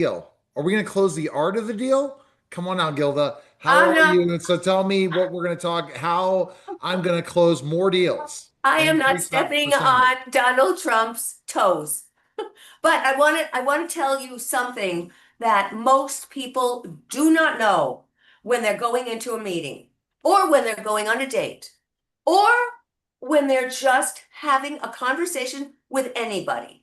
deal? Are we going to close the art of the deal? Come on now, Gilda. How I'm are not, you? And so tell me what we're going to talk, how I'm going to close more deals I and am not increase that stepping percentage. on Donald Trump's toes. But I want to tell you something that most people do not know when they're going into a meeting or when they're going on a date or when they're just having a conversation with anybody.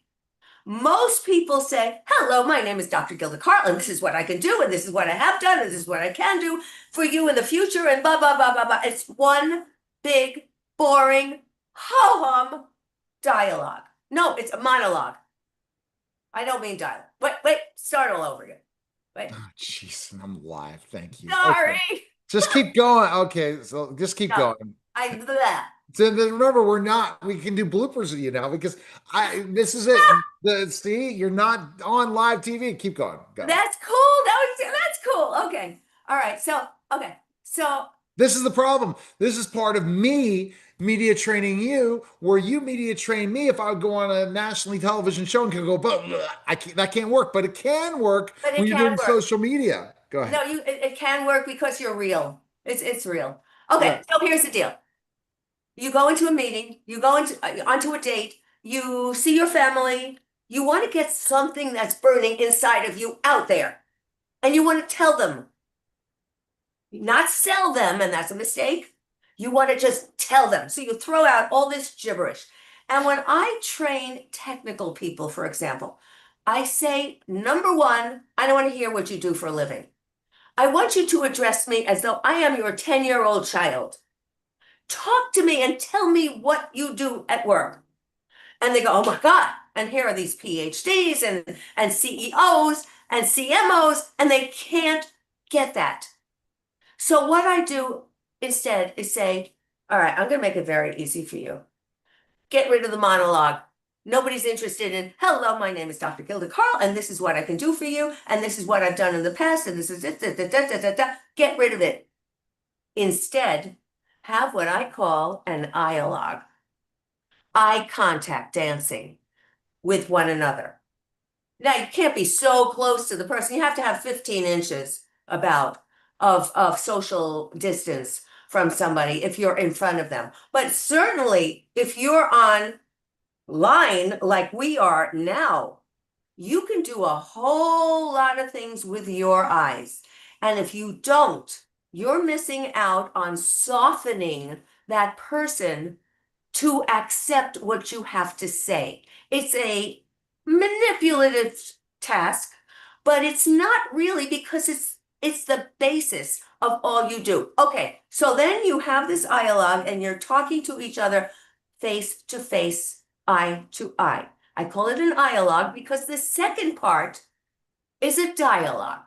Most people say, "Hello, my name is Dr. Gilda Carlin. This is what I can do, and this is what I have done, and this is what I can do for you in the future," and blah, blah, blah, blah, blah. It's one big, boring, ho-hum dialogue. No, it's a monologue. I don't mean dialogue. Wait, start all over again. Wait. Oh, jeez, and I'm live. Thank you. Okay. Sorry. Just keep going. Okay, so just keep No, going. blah. So then remember, we can do bloopers of you now because this is it. See, you're not on live TV. Keep going. Go. That's cool. That's cool. Okay. All right. Okay. So This is the problem. This is part of me media training you, where you media train me. If I would go on a nationally television show and can go, but that can't work. But it can work but when it you're can doing work. social media. Go ahead. No, it can work because you're real. It's real. Right. Okay, so here's the deal. You go into a meeting, you go into onto a date, you see your family, you want to get something that's burning inside of you out there, and you want to tell them, not sell them, and that's a mistake. You want to just tell them. So you throw out all this gibberish. And when I train technical people, for example, I say, number one, I don't want to hear what you do for a living. I want you to address me as though I am your 10-year-old child. Talk to me and tell me what you do at work. And they go, oh my God. And here are these PhDs and CEOs and CMOs, and they can't get that. So what I do instead is say, all right, I'm going to make it very easy for you. Get rid of the monologue. Nobody's interested in, hello, my name is Dr. Gilda Carl, and this is what I can do for you, and this is what I've done in the past, and this is it. Da, da, da, da, da, da. Get rid of it. Instead, have what I call an dialogue, eye contact dancing with one another. Now, you can't be so close to the person. You have to have 15 inches about of social distance from somebody if you're in front of them. But certainly, if you're on line like we are now, you can do a whole lot of things with your eyes. And if you don't, you're missing out on softening that person to accept what you have to say. It's a manipulative task, but it's not really because it's the basis of all you do. Okay, so then you have this dialogue and you're talking to each other face to face, eye to eye. I call it an dialogue because the second part is a dialogue.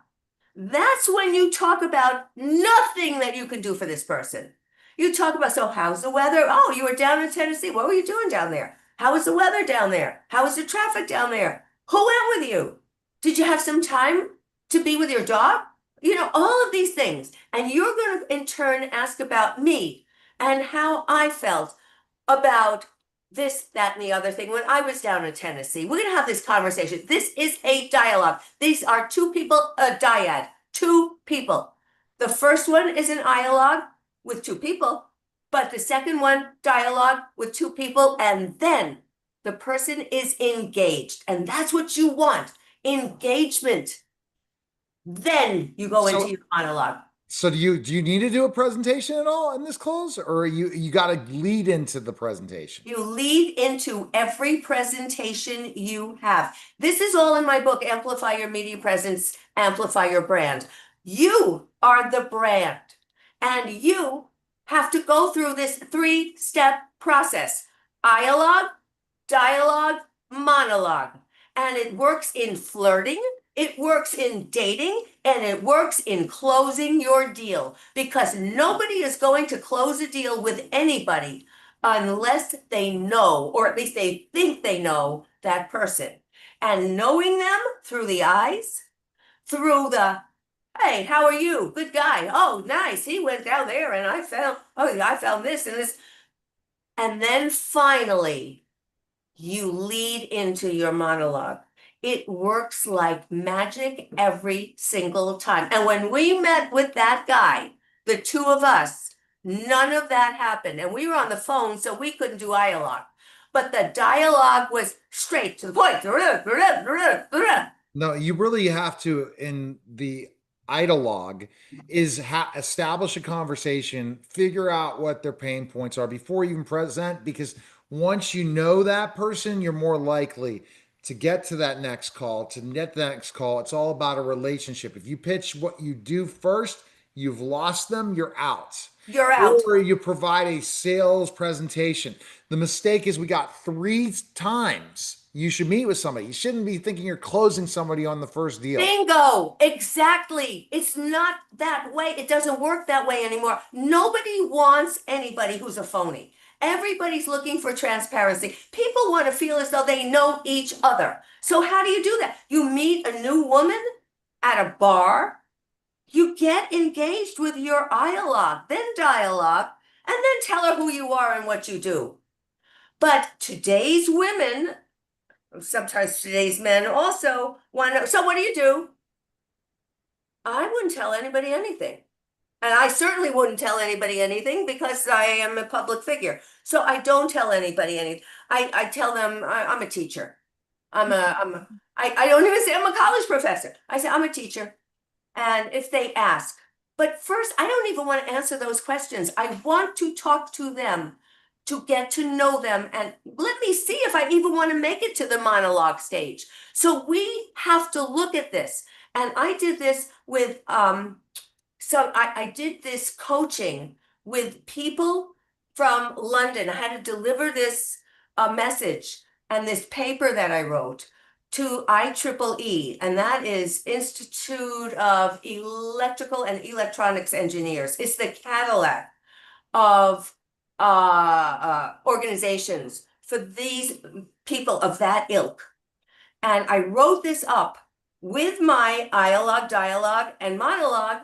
That's when you talk about nothing that you can do for this person. You talk about, so how's the weather? Oh, you were down in Tennessee. What were you doing down there? How was the weather down there? How was the traffic down there? Who went with you? Did you have some time to be with your dog? You know, all of these things. And you're going to, in turn, ask about me and how I felt about this, that, and the other thing when I was down in Tennessee. We're going to have this conversation. This is a dialogue. These are two people, a dyad, two people. The first one is an dialogue with two people, but the second one, dialogue with two people, and then the person is engaged. And that's what you want, engagement. Then you go into So your monologue. do you need to do a presentation at all in this close, or you got to lead into the presentation? You lead into every presentation you have. This is all in my book, Amplify Your Media Presence, Amplify Your Brand. You are the brand, and you have to go through this three-step process: dialogue, dialogue, monologue. And it works in flirting, it works in dating, and it works in closing your deal because nobody is going to close a deal with anybody unless they know, or at least they think they know that person. And knowing them through the eyes, through the, hey, how are you? Good guy. Oh, nice. He went down there and I found this and this. And then finally, you lead into your monologue. It works like magic every single time. And when we met with that guy, the two of us, none of that happened. And we were on the phone, so we couldn't do dialogue. But the dialogue was straight to the point. No, you really have to, in the ideologue, is establish a conversation, figure out what their pain points are before you even present, because once you know that person, you're more likely to get to that next call, to get the next call. It's all about a relationship. If you pitch what you do first, you've lost them, you're out. You're out. Or you provide a sales presentation. The mistake is we got three times you should meet with somebody. You shouldn't be thinking you're closing somebody on the first deal. Bingo. Exactly. It's not that way. It doesn't work that way anymore. Nobody wants anybody who's a phony. Everybody's looking for transparency. People want to feel as though they know each other. So how do you do that? You meet a new woman at a bar, you get engaged with your dialogue, and then tell her who you are and what you do. But today's women, sometimes today's men also want to know, so what do you do? I wouldn't tell anybody anything. And I certainly wouldn't tell anybody anything because I am a public figure. So I don't tell anybody anything. I tell them I'm a teacher. I don't even say I'm a college professor. I say I'm a teacher. And if they ask, but first, I don't even want to answer those questions. I want to talk to them, to get to know them, and let me see if I even want to make it to the monologue stage. So we have to look at this. And I did this with I did this coaching with people from London. I had to deliver this message and this paper that I wrote to IEEE, and that is Institute of Electrical and Electronics Engineers. It's the Cadillac of organizations for these people of that ilk. And I wrote this up with my dialogue, and monologue.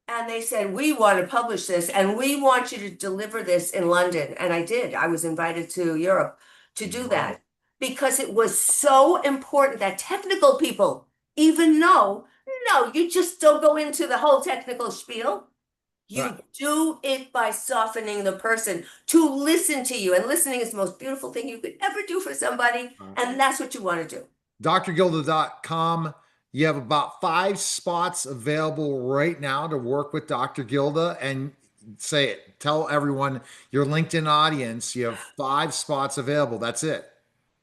And they said, we want to publish this and we want you to deliver this in London. And I did. I was invited to Europe to do Wow. that because it was so important that technical people even know, no, you just don't go into the whole technical spiel. Right. You do it by softening the person to listen to you. And listening is the most beautiful thing you could ever do for somebody. And that's what you want to do. drgilda.com. You have about 5 spots available right now to work with Dr. Gilda, and say it. Tell everyone, your LinkedIn audience, you have 5 spots available. That's it.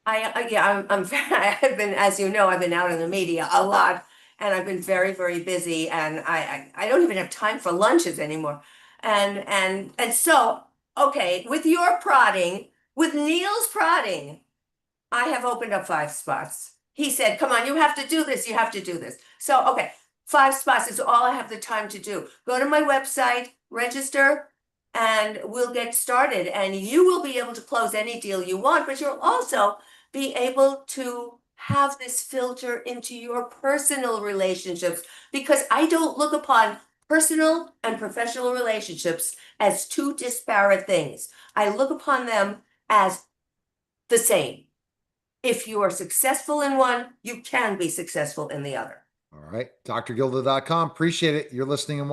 Yeah, I've been, as you know, I've been out in the media a lot, and I've been very, very busy, and I don't even have time for lunches anymore, and so okay, with your prodding, with Neil's prodding, I have opened up 5 spots. He said, come on, you have to do this. You have to do this. So, okay, 5 spots is all I have the time to do. Go to my website, register, and we'll get started. And you will be able to close any deal you want, but you'll also be able to have this filter into your personal relationships because I don't look upon personal and professional relationships as two disparate things. I look upon them as the same. If you are successful in one, you can be successful in the other. All right. drgilda.com. Appreciate it. You're listening and